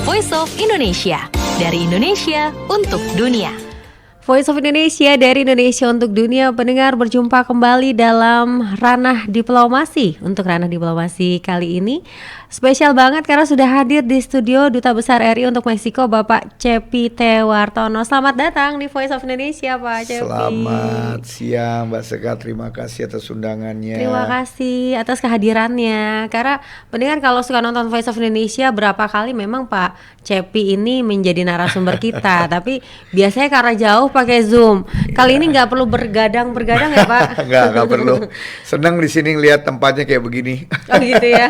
Voice of Indonesia, dari Indonesia untuk dunia. Voice of Indonesia dari Indonesia untuk dunia. Pendengar, berjumpa kembali dalam Ranah Diplomasi. Untuk Ranah Diplomasi kali ini spesial banget karena sudah hadir di studio Duta Besar RI untuk Meksiko, Bapak Cepi Tewartono. Selamat datang di Voice of Indonesia, Pak Cepi. Selamat siang, Mbak Seka. Terima kasih atas undangannya. Terima kasih atas kehadirannya. Karena pendengar kalau suka nonton Voice of Indonesia, berapa kali memang Pak Cepi ini menjadi narasumber kita. Tapi biasanya karena jauh pakai Zoom. Kali ini nggak perlu bergadang-bergadang ya, Pak? Nggak perlu. Senang di sini lihat tempatnya kayak begini. Oh gitu ya.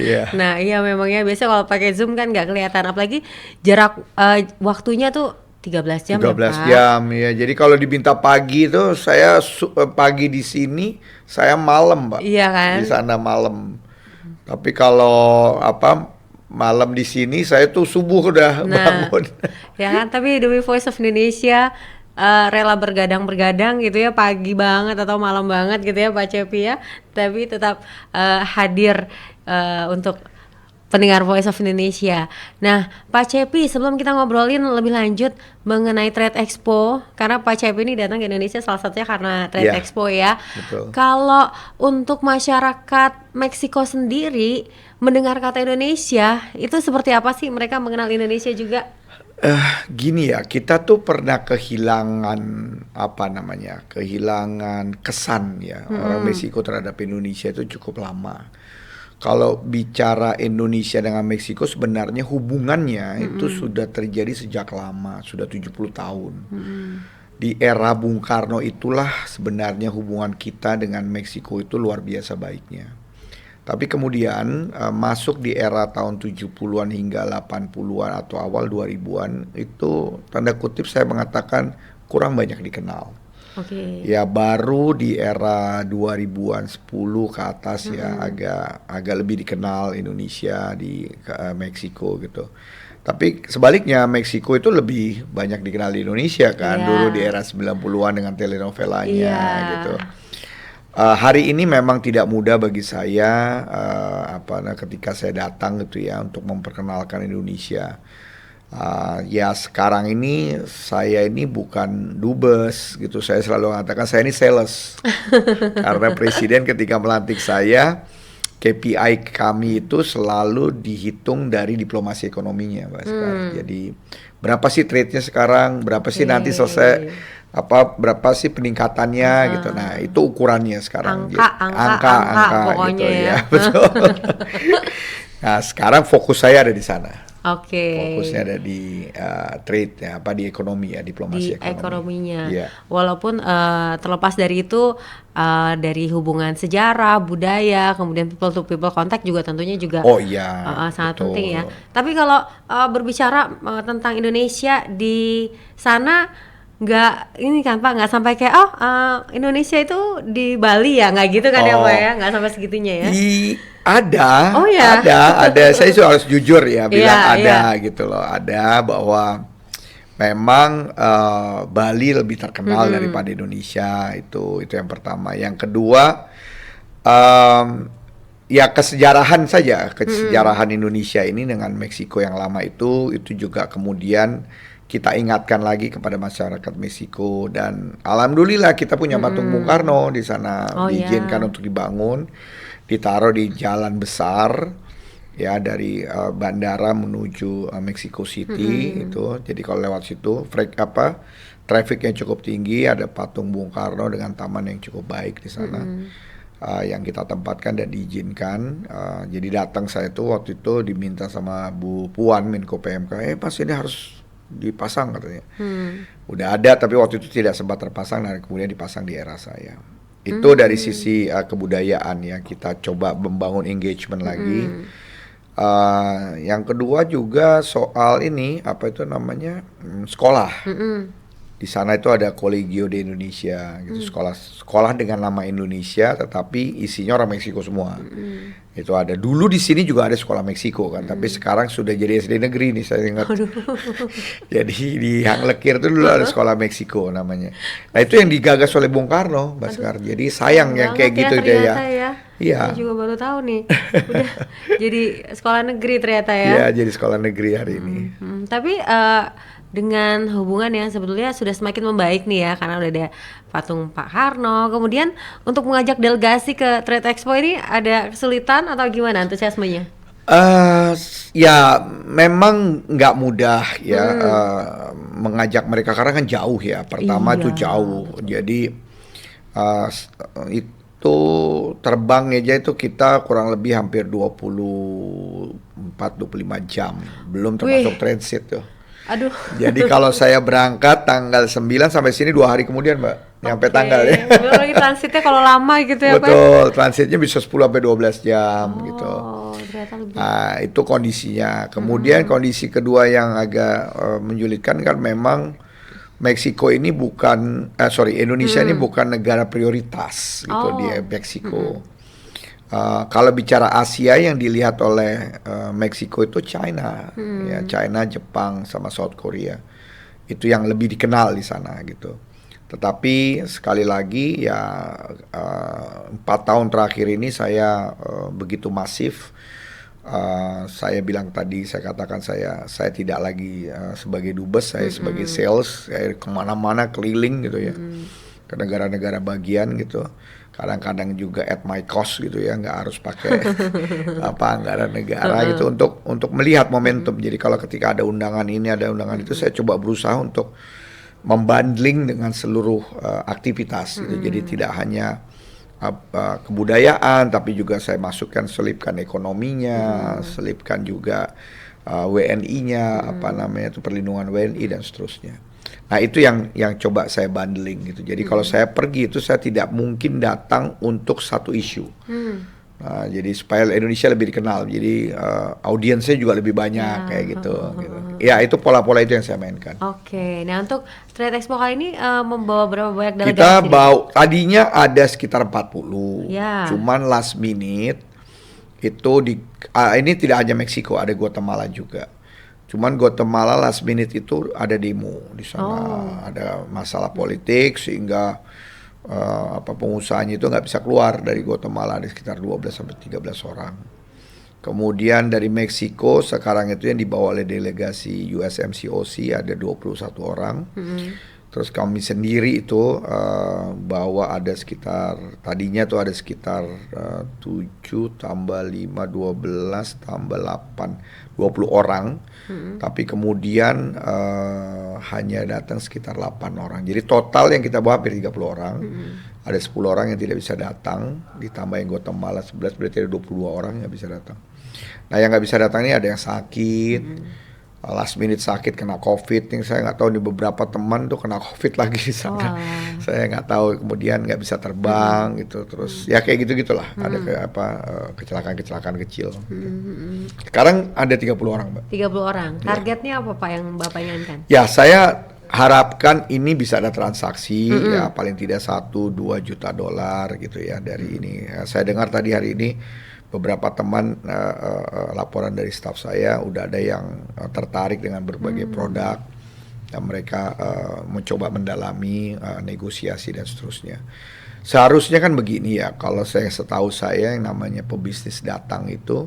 Iya. Nah iya memangnya biasa kalau pakai Zoom kan nggak kelihatan. Apalagi jarak waktunya tuh 13 jam 13 ya, Pak? jam ya. Jadi kalau diminta pagi itu saya pagi di sini, saya malam, Mbak. Iya kan? Di sana malam. Tapi kalau malam di sini saya tuh subuh udah bangun. Ya kan, tapi demi Voice of Indonesia rela bergadang-bergadang gitu ya, pagi banget atau malam banget gitu ya Pak Cepi ya, tapi tetap hadir untuk pendengar Voice of Indonesia. Nah Pak Cepi, sebelum kita ngobrolin lebih lanjut mengenai Trade Expo, karena Pak Cepi ini datang ke Indonesia salah satunya karena Trade Expo ya. Betul. Kalau untuk masyarakat Meksiko sendiri mendengar kata Indonesia, itu seperti apa sih mereka mengenal Indonesia juga? Gini ya, kita tuh pernah kehilangan kehilangan kesan ya orang Meksiko terhadap Indonesia itu cukup lama. Kalau bicara Indonesia dengan Meksiko sebenarnya hubungannya itu sudah terjadi sejak lama, sudah 70 tahun. Di era Bung Karno itulah sebenarnya hubungan kita dengan Meksiko itu luar biasa baiknya. Tapi kemudian masuk di era tahun 70-an hingga 80-an atau awal 2000-an itu tanda kutip saya mengatakan kurang banyak dikenal. Ya baru di era 2000-an 10 ke atas ya agak lebih dikenal Indonesia di Meksiko gitu. Tapi sebaliknya Meksiko itu lebih banyak dikenal di Indonesia kan dulu di era 90-an dengan telenovelanya gitu. Hari ini memang tidak mudah bagi saya ketika saya datang gitu ya untuk memperkenalkan Indonesia. Ya sekarang ini saya ini bukan dubes gitu, saya selalu mengatakan saya ini sales. Karena presiden ketika melantik saya, KPI kami itu selalu dihitung dari diplomasi ekonominya, Mbak Sekar. Jadi berapa sih trade-nya sekarang, berapa sih nanti selesai, berapa sih peningkatannya gitu. Nah itu ukurannya sekarang. Angka pokoknya gitu ya. Betul. Nah sekarang fokus saya ada di sana. Fokusnya ada di trade ya, di ekonomi ya, diplomasi ekonominya. Walaupun terlepas dari itu dari hubungan sejarah, budaya, kemudian people to people contact juga tentunya juga sangat penting ya. Tapi kalau berbicara tentang Indonesia di sana, nggak ini kan Pak, nggak sampai kayak Indonesia itu di Bali ya, nggak gitu kan ya Pak ya, nggak sampai segitunya ya. Ada. Saya harus jujur ya bilang gitu loh. Ada bahwa memang Bali lebih terkenal daripada Indonesia, itu yang pertama. Yang kedua ya kesejarahan saja, kesejarahan Indonesia ini dengan Meksiko yang lama itu juga kemudian kita ingatkan lagi kepada masyarakat Meksiko, dan alhamdulillah kita punya patung Bung Karno di sana, diizinkan untuk dibangun, ditaruh di jalan besar ya dari bandara menuju Mexico City itu. Jadi kalau lewat situ trafficnya cukup tinggi, ada patung Bung Karno dengan taman yang cukup baik di sana. Yang kita tempatkan dan diizinkan. Jadi datang saya tuh waktu itu diminta sama Bu Puan Menko PMK, Pas ini harus dipasang katanya. Udah ada tapi waktu itu tidak sempat terpasang, dan kemudian dipasang di era saya. Itu dari sisi kebudayaan ya, kita coba membangun engagement lagi. Yang kedua juga soal ini sekolah. Di sana itu ada Colegio de Indonesia gitu, sekolah dengan nama Indonesia tetapi isinya orang Meksiko semua. Itu ada. Dulu di sini juga ada sekolah Meksiko kan, tapi sekarang sudah jadi SD negeri nih saya ingat. Jadi di Hang Lekir itu dulu ada sekolah Meksiko namanya. Nah, itu yang digagas oleh Bung Karno, Baskar. Jadi sayang yang kayak gitu ya. Iya. Saya juga baru tahu nih. Udah jadi sekolah negeri ternyata ya. Iya, jadi sekolah negeri hari ini. Tapi dengan hubungan yang sebetulnya sudah semakin membaik nih ya, karena udah ada patung Pak Harno. Kemudian untuk mengajak delegasi ke Trade Expo ini ada kesulitan atau gimana antusiasmenya? Ya memang nggak mudah ya mengajak mereka karena kan jauh ya. Pertama itu jauh, jadi itu terbang aja itu kita kurang lebih hampir 24-25 jam, belum termasuk transit tuh. Aduh. Jadi kalau saya berangkat tanggal 9 sampai sini 2 hari kemudian Mbak, nyampe tanggal ya. Belum lagi transitnya kalau lama gitu ya Pak. Betul, transitnya bisa 10 sampai 12 jam gitu. Ternyata lebih. Nah, itu kondisinya. Kemudian kondisi kedua yang agak menyulitkan kan memang Meksiko ini Indonesia ini bukan negara prioritas gitu di Meksiko. Kalau bicara Asia yang dilihat oleh Meksiko itu China, ya China, Jepang, sama South Korea. Itu yang lebih dikenal di sana gitu. Tetapi sekali lagi ya 4 tahun terakhir ini saya begitu masif. Saya bilang tadi, saya katakan saya tidak lagi sebagai dubes, saya sebagai sales, saya kemana-mana keliling gitu ya, ke negara-negara bagian gitu. Kadang-kadang juga at my cost gitu ya, nggak harus pakai anggaran negara gitu untuk melihat momentum. Jadi kalau ketika ada undangan ini, ada undangan itu, saya coba berusaha untuk membundling dengan seluruh aktivitas gitu. Jadi tidak hanya kebudayaan, tapi juga saya masukkan, selipkan ekonominya, selipkan juga WNI-nya, itu perlindungan WNI dan seterusnya. Nah, itu yang coba saya bundling gitu. Jadi kalau saya pergi itu saya tidak mungkin datang untuk satu isu. Nah, jadi supaya Indonesia lebih dikenal, jadi audiensnya juga lebih banyak kayak gitu. Ya, itu pola-pola itu yang saya mainkan. Oke, nah untuk Trade Expo kali ini membawa berapa banyak delegasi? Kita bawa, tadinya ada sekitar 40, cuman last minute itu ini tidak hanya Meksiko, ada Guatemala juga. Cuman Guatemala last minute itu ada demo di sana, ada masalah politik sehingga pengusahanya itu nggak bisa keluar dari Guatemala, ada sekitar 12 sampai 13 orang. Kemudian dari Meksiko sekarang itu yang dibawa oleh delegasi USMCOC ada 21 orang. Terus kami sendiri itu bawa ada sekitar, tadinya tuh ada sekitar 7 tambah 5, 12 tambah 8, 20 orang. Tapi kemudian hanya datang sekitar 8 orang. Jadi total yang kita bawa hampir 30 orang. Ada 10 orang yang tidak bisa datang, ditambah yang Guatemala 11, berarti ada 22 orang yang bisa datang. Nah, yang nggak bisa datang ini ada yang sakit, last minute sakit, kena COVID. Yang saya nggak tahu, nih beberapa teman tuh kena COVID lagi di sana. Saya nggak tahu, kemudian nggak bisa terbang gitu. Terus ya kayak gitu-gitulah. Ada kecelakaan-kecelakaan kecil. Sekarang ada 30 orang, Mbak. 30 orang. Targetnya apa Pak yang Bapak inginkan? Ya, saya harapkan ini bisa ada transaksi ya paling tidak 1-2 juta dolar gitu ya dari ini. Ya, saya dengar tadi hari ini beberapa teman laporan dari staf saya udah ada yang tertarik dengan berbagai produk dan mereka mencoba mendalami negosiasi dan seterusnya. Seharusnya kan begini ya, kalau setahu saya yang namanya pebisnis datang itu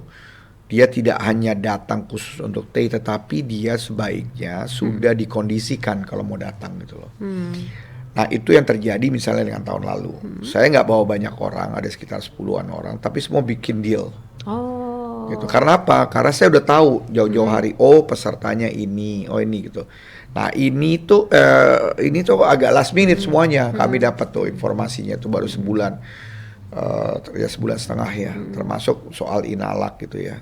dia tidak hanya datang khusus untuk teh, tetapi dia sebaiknya sudah dikondisikan kalau mau datang gitu loh. Nah, itu yang terjadi misalnya dengan tahun lalu. Saya nggak bawa banyak orang, ada sekitar 10-an orang, tapi semua bikin deal. Gitu. Karena apa? Karena saya udah tahu jauh-jauh hari, pesertanya ini gitu. Nah, ini tuh agak last minute semuanya. Kami dapat tuh informasinya tuh baru sebulan, ya sebulan setengah ya, termasuk soal Inalak gitu ya.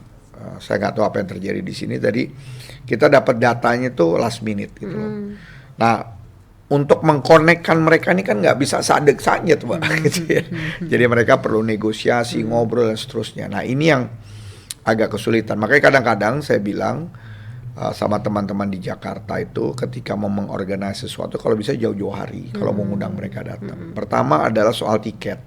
Saya nggak tahu apa yang terjadi di sini. Tadi kita dapat datanya tuh last minute gitu loh. Nah, untuk mengkonekkan mereka ini kan nggak bisa sadek saja tuh Pak, gitu ya. Jadi mereka perlu negosiasi, ngobrol dan seterusnya. Nah, ini yang agak kesulitan. Makanya kadang-kadang saya bilang sama teman-teman di Jakarta itu ketika mau mengorganisasi sesuatu kalau bisa jauh-jauh hari kalau mau ngundang mereka datang. Pertama adalah soal tiket.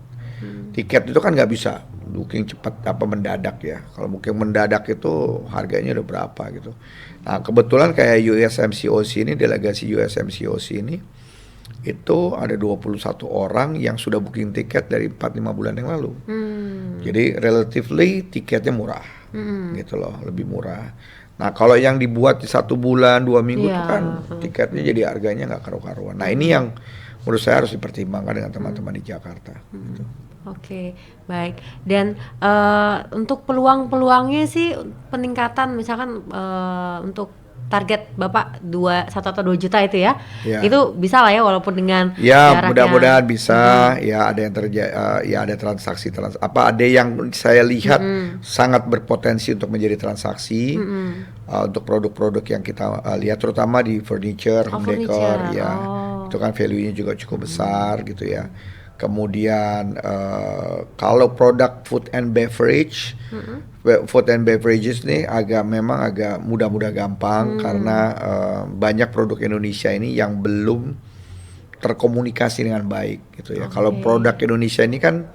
Tiket itu kan nggak bisa booking cepat apa mendadak ya. Kalau booking mendadak itu harganya udah berapa gitu. Nah kebetulan kayak USMCOC ini, delegasi USMCOC ini itu ada 21 orang yang sudah booking tiket dari 4-5 bulan yang lalu. Jadi relatively tiketnya murah gitu loh, lebih murah. Nah kalau yang dibuat di 1 bulan 2 minggu itu kan tiketnya jadi harganya nggak karu-karuan. Nah ini yang menurut saya harus dipertimbangkan dengan teman-teman di Jakarta. Gitu. Oke, baik. Dan untuk peluang-peluangnya sih peningkatan misalkan untuk target Bapak 1 atau 2 juta itu ya, itu bisa lah ya walaupun dengan ya mudah-mudahan bisa ya ada yang ya ada transaksi ada yang saya lihat sangat berpotensi untuk menjadi transaksi untuk produk-produk yang kita lihat terutama di furniture, home decor ya itu kan value-nya juga cukup besar gitu ya. Kemudian kalau produk food and beverages nih memang agak mudah-mudah gampang karena banyak produk Indonesia ini yang belum terkomunikasi dengan baik gitu ya. Kalau produk Indonesia ini kan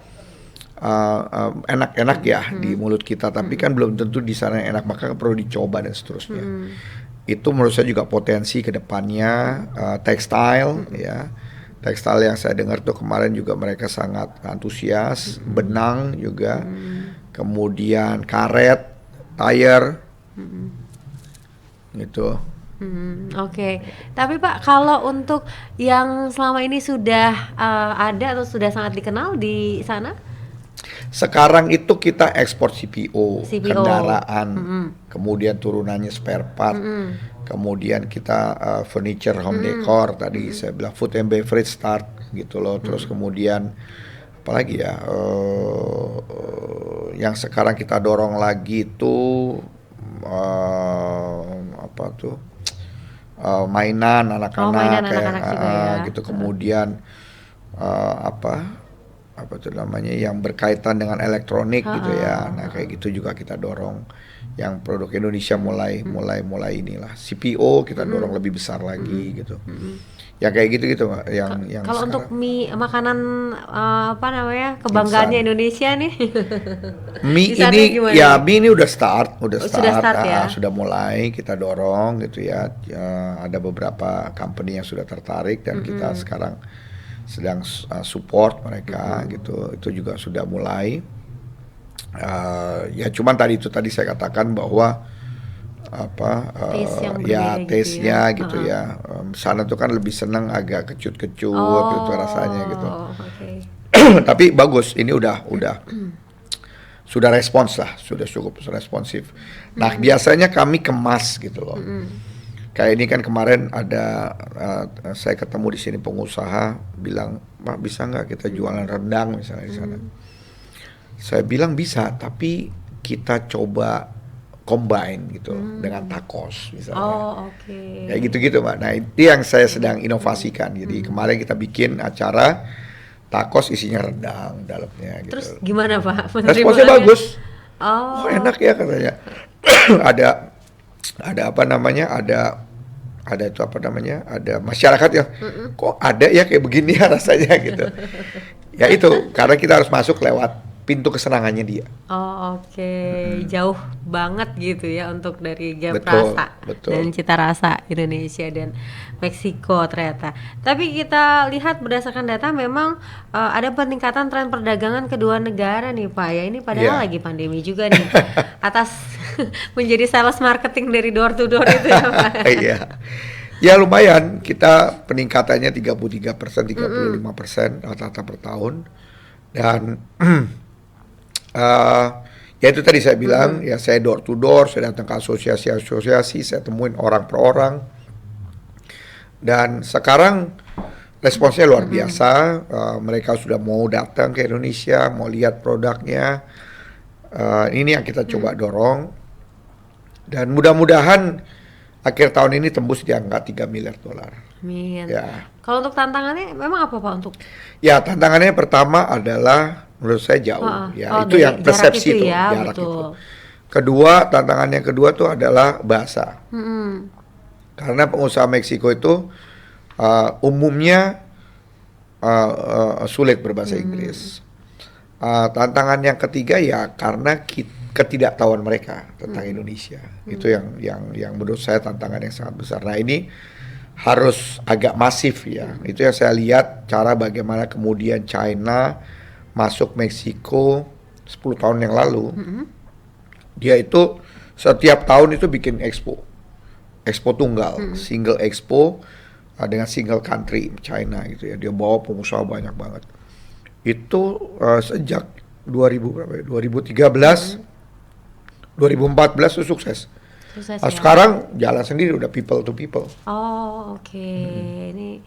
enak-enak ya di mulut kita, tapi kan belum tentu di sana enak, maka perlu dicoba dan seterusnya. Itu menurut saya juga potensi ke depannya tekstil ya. Tekstil yang saya dengar tuh kemarin juga mereka sangat antusias, benang juga, kemudian karet, tire, gitu. Oke. Tapi Pak, kalau untuk yang selama ini sudah ada atau sudah sangat dikenal di sana? Sekarang itu kita ekspor CPO. Kendaraan, kemudian turunannya spare part. Kemudian kita furniture, home decor, tadi saya bilang food and beverage start gitu loh. Terus kemudian apalagi ya yang sekarang kita dorong lagi itu mainan anak-anak kayak gitu. Kemudian apa itu namanya yang berkaitan dengan elektronik gitu ya. Nah kayak gitu juga kita dorong. Yang produk Indonesia mulai inilah CPO kita dorong lebih besar lagi gitu. Ya kayak gitu yang kalau untuk mie makanan kebanggaannya Indonesia nih. Mie ini ya mie ini udah start ya? Sudah mulai kita dorong gitu ya. Ada beberapa company yang sudah tertarik dan kita sekarang sedang support mereka gitu. Itu juga sudah mulai. Ya cuman tadi saya katakan bahwa taste-nya gitu ya. Sana tuh kan lebih senang agak kecut-kecut gitu rasanya gitu. Tapi bagus, ini udah sudah respons lah, sudah cukup responsif. Nah biasanya kami kemas gitu loh. Kayak ini kan kemarin ada saya ketemu di sini pengusaha bilang, Pak bisa nggak kita jualan rendang misalnya di sana. Saya bilang bisa, tapi kita coba combine gitu dengan tacos misalnya. Kayak gitu-gitu Mbak. Nah itu yang saya sedang inovasikan. Jadi kemarin kita bikin acara tacos isinya rendang dalamnya gitu. Terus gimana Pak? Responsnya bagus. Enak ya katanya. ada masyarakat yang kok ada ya kayak begini ya rasanya gitu. Ya itu karena kita harus masuk lewat pintu kesenangannya dia. Jauh banget gitu ya untuk dari gap rasa dan cita rasa Indonesia dan Meksiko ternyata. Tapi kita lihat berdasarkan data memang ada peningkatan tren perdagangan kedua negara nih Pak ya. Ini padahal lagi pandemi juga nih. Atas menjadi sales marketing dari door to door itu ya Pak. Ya lumayan, kita peningkatannya 33%, 35% rata-rata per tahun. Dan ya itu tadi saya bilang ya saya door to door, saya datang ke asosiasi, saya temuin orang per orang dan sekarang responsnya luar biasa. Mereka sudah mau datang ke Indonesia, mau lihat produknya. Ini yang kita coba dorong dan mudah-mudahan akhir tahun ini tembus di angka $3 miliar. Amin. Ya. Kalau untuk tantangannya memang apa Pak untuk? Ya tantangannya pertama adalah menurut saya jauh itu yang persepsi itu jarak itu. Kedua, tantangan yang kedua tuh adalah bahasa. Karena pengusaha Meksiko itu umumnya sulit berbahasa Inggris. Tantangan yang ketiga ya karena ketidaktahuan mereka tentang Indonesia. Itu yang menurut saya tantangan yang sangat besar. Nah ini harus agak masif ya. Itu yang saya lihat cara bagaimana kemudian China masuk Meksiko 10 tahun yang lalu. Dia itu setiap tahun itu bikin expo tunggal, single expo dengan single country China gitu ya. Dia bawa pengusaha banyak banget. Itu sejak 2013, 2014 itu sukses. Sukses Nah, ya? sekarang jalan sendiri udah people to people. Oh oke. Ini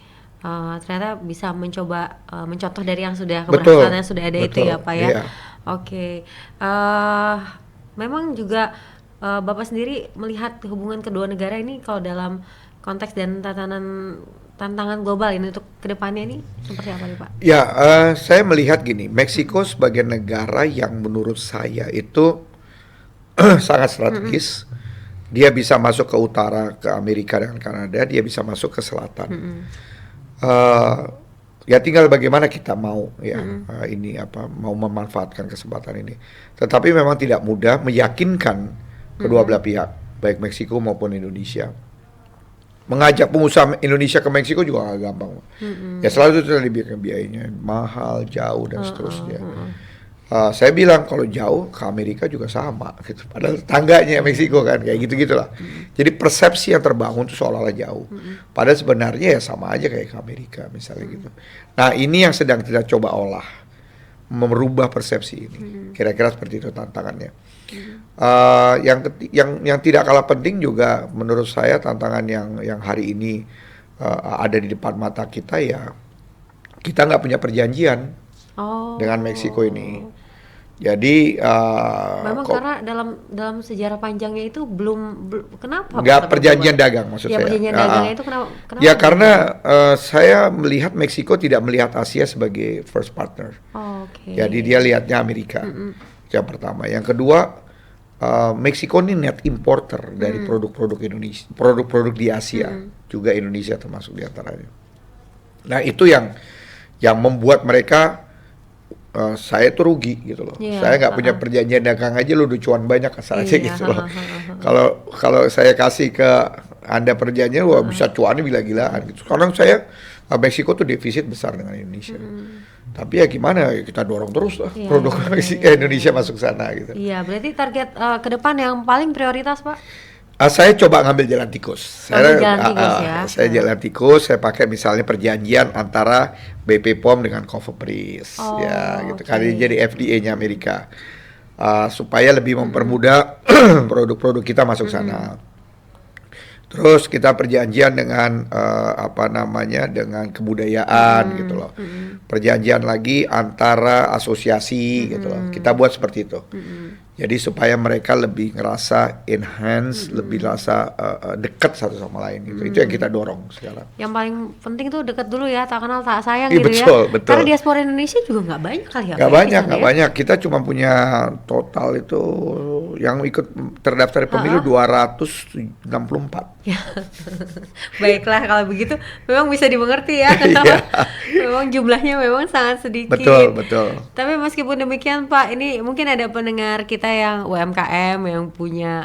ternyata bisa mencoba mencontoh dari yang sudah Betul, keberhasilan yang sudah ada itu betul, ya Pak ya. iya. Oke. Memang juga Bapak sendiri melihat hubungan kedua negara ini kalau dalam konteks dan tantangan global ini untuk kedepannya ini seperti apa nih Pak? Ya, saya melihat gini, Meksiko sebagai negara yang menurut saya itu sangat strategis. Dia bisa masuk ke utara, ke Amerika dan Kanada, dia bisa masuk ke selatan. Ya tinggal bagaimana kita mau ya ini mau memanfaatkan kesempatan ini. Tetapi memang tidak mudah meyakinkan kedua belah pihak, baik Meksiko maupun Indonesia. Mengajak pengusaha Indonesia ke Meksiko juga gak gampang. Ya selalu itu terlibat biayanya mahal, jauh dan seterusnya. Saya bilang kalau jauh ke Amerika juga sama gitu. Padahal tetangganya Meksiko kan kayak gitu-gitulah. Jadi persepsi yang terbangun itu seolah-olah jauh. Padahal sebenarnya ya sama aja kayak ke Amerika misalnya gitu. Nah, ini yang sedang kita coba olah. Merubah persepsi ini. Kira-kira seperti itu tantangannya. Yang tidak kalah penting juga menurut saya tantangan yang hari ini ada di depan mata kita ya kita nggak punya perjanjian dengan Meksiko ini. Jadi memang karena dalam sejarah panjangnya itu belum kenapa? Nggak perjanjian dagang maksud ya, saya. Perjanjian dagangnya itu kenapa? Ya karena saya melihat Meksiko tidak melihat Asia sebagai first partner. Jadi dia lihatnya Amerika. Yang pertama, yang kedua Meksiko ini net importer dari produk-produk Indonesia, produk-produk di Asia, juga Indonesia termasuk diantaranya. Nah itu yang membuat mereka saya tuh rugi gitu loh. Saya nggak punya perjanjian dagang aja lu udah cuan banyak asal aja gitu loh. Kalau saya kasih ke Anda perjanjian, wah bisa cuannya gila-gilaan gitu. Sekarang saya Meksiko tuh defisit besar dengan Indonesia. Tapi ya gimana, kita dorong terus lah produk Indonesia masuk sana gitu. Iya, berarti target ke depan yang paling prioritas Pak? Saya coba ngambil jalan tikus. Saya jalan tikus, saya pakai misalnya perjanjian antara BP POM dengan Cofepris, ya gitu. Kali jadi FDA-nya Amerika, supaya lebih mempermudah produk-produk kita masuk sana. Terus kita perjanjian dengan dengan kebudayaan gitu loh. Perjanjian lagi antara asosiasi gitu loh. Kita buat seperti itu. Jadi supaya mereka lebih ngerasa enhance, lebih rasa dekat satu sama lain gitu. Itu yang kita dorong sekarang. Yang paling penting tuh dekat dulu ya, tak kenal tak sayang gitu betul, ya. Betul. Karena diaspora Indonesia juga nggak banyak kali ya. Nggak banyak. Kita cuma punya total itu yang ikut terdaftar pemilu 264. Ya. Baiklah kalau begitu, memang bisa dimengerti ya. Kenapa? Memang jumlahnya memang sangat sedikit. Betul. Tapi meskipun demikian Pak, ini mungkin ada pendengar kita yang UMKM yang punya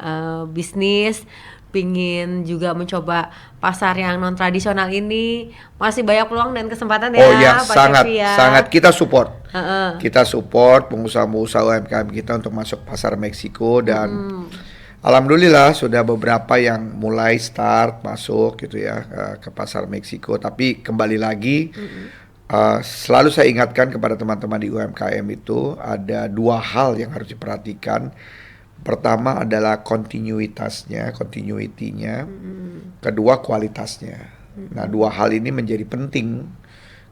bisnis, pingin juga mencoba pasar yang non tradisional ini, masih banyak peluang dan kesempatan ya. Oh ya, Pak sangat kita support. Kita support pengusaha-pengusaha UMKM kita untuk masuk pasar Meksiko dan alhamdulillah sudah beberapa yang mulai start masuk gitu ya ke pasar Meksiko. Tapi kembali lagi selalu saya ingatkan kepada teman-teman di UMKM itu ada dua hal yang harus diperhatikan. Pertama adalah continuity-nya. Kedua kualitasnya. Nah, dua hal ini menjadi penting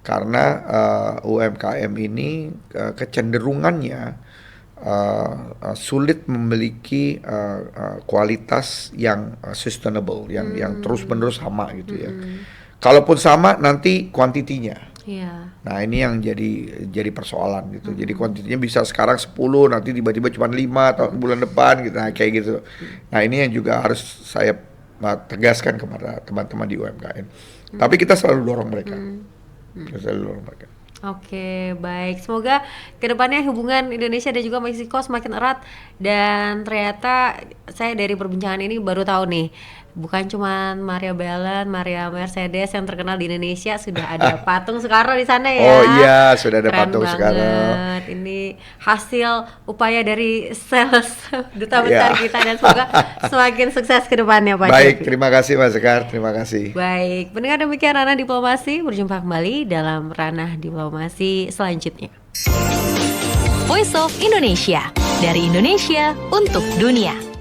karena UMKM ini kecenderungannya sulit memiliki kualitas yang sustainable, yang terus-menerus sama gitu ya. Kalaupun sama nanti kuantitinya. Iya. Nah ini yang jadi persoalan gitu. Jadi kuantitinya bisa sekarang 10, nanti tiba-tiba cuma 5 atau bulan depan gitu. Nah kayak gitu. Nah ini yang juga harus saya tegaskan kepada teman-teman di UMKM. Tapi kita selalu dorong mereka. Kita selalu dorong mereka. Oke, baik. Semoga kedepannya hubungan Indonesia dan juga Meksiko semakin erat. Dan ternyata saya dari perbincangan ini baru tahu nih, bukan cuma Maria Belen, Maria Mercedes yang terkenal di Indonesia, sudah ada patung Soekarno di sana ya. Oh iya, sudah ada Keren patung Soekarno. Ini hasil upaya dari sales duta besar kita, dan semoga semakin sukses ke depannya Pak. Baik, Cepi. terima kasih Mas Sekar, terima kasih. Baik, pendengar, demikian Ranah Diplomasi, berjumpa kembali dalam Ranah Diplomasi selanjutnya. Voice of Indonesia, dari Indonesia untuk dunia.